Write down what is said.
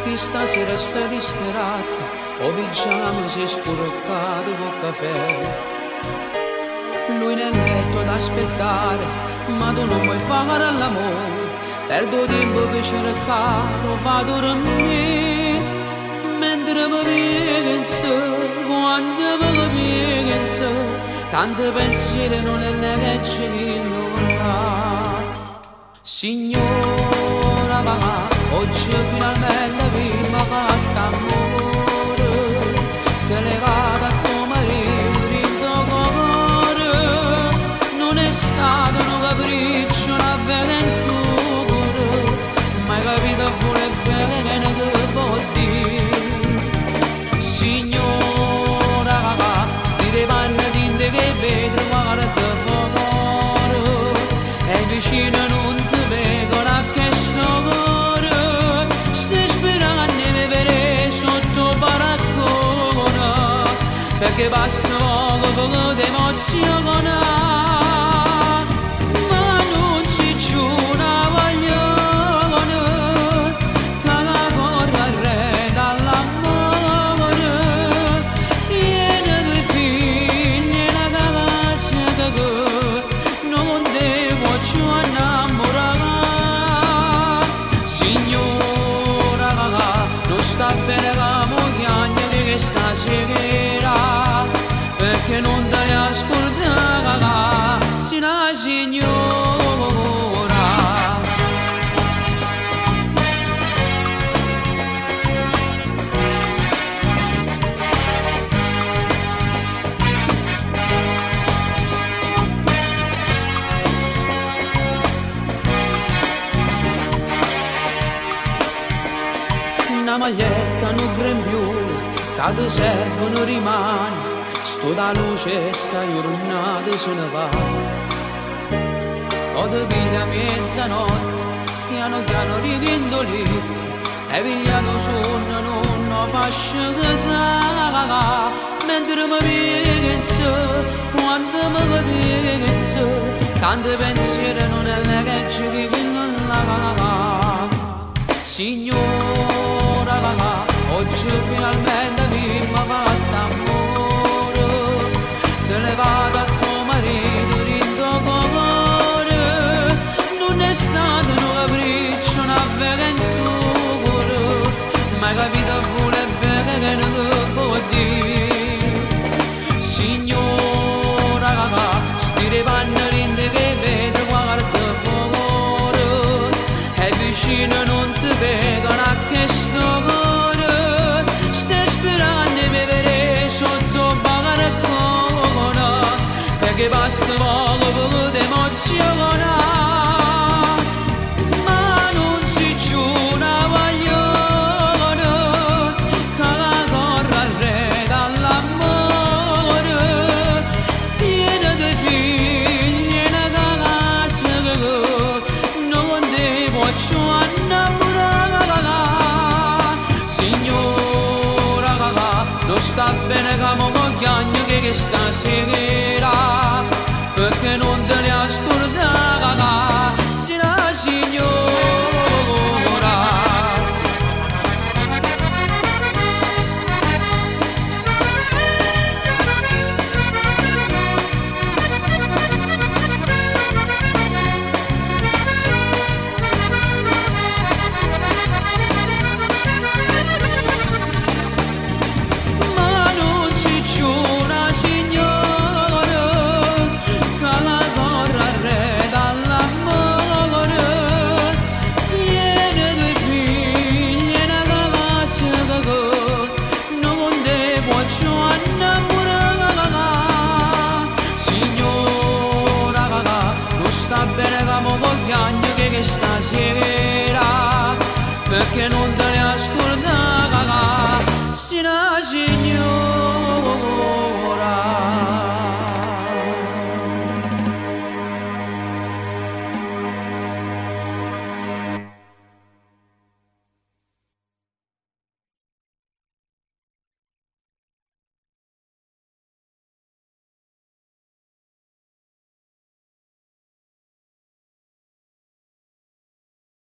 che stasera sta distratta, o pigiama si è sporcato col caffè. Lui nel letto ad aspettare, ma tu non vuoi fare l'amore. Perdo tempo per cercare, fa dormire. Mentre mi penso, quando mi penso, tanti pensieri non è legge che non ha. Signora, va, oggi finalmente vi m'ha fatto amore. Te ne vado a tuo marito in tuo cuore. Non è stato un capriccio, una avventura, ma hai capito pure bene che può dire. Signora, va, sti dei panni tinte che vedo, guarda fuori. E vicino non ti vedono a che sopra. Stai sperando di vedere sotto baraccone, perché basta poco di emozione. Ma non ci c'è una voglione che la corra al re dall'amore. Tiene due figli e una casa che non devo più innamorare. Signora, non sta bene la moglie che stasera, perché non te ne ascoltare, si la signora. Una maglietta, un grembiule, che ti servono rimane. Sto da luce, sta giornata se ne va. O te piglia mezzanotte, piano piano righindolito, e pigliato sonno, non faccio che ta. Mentre mi penso, quando mi penso, tanti pensieri non è legge che non la. Signora, oggi finalmente mi m'ha fatto amore. Te ne vado a tuo marito in tuo cuore. Non è stato un capriccio, un'avventura, ma hai capito pure bene che non può dire. Signora, sti dei panni rinde che vedo, guarda fuori, e vicino non ti vedono a che sto cuore. Stai sperando di vedere sotto baraccone, perché basta poco di emozione. Ma non si c'è una voglione che la corra al re dall'amore. Tiene due figli e una casa che non devo più innamorare. Signora, non sta bene che mi voglio che stasera, perché non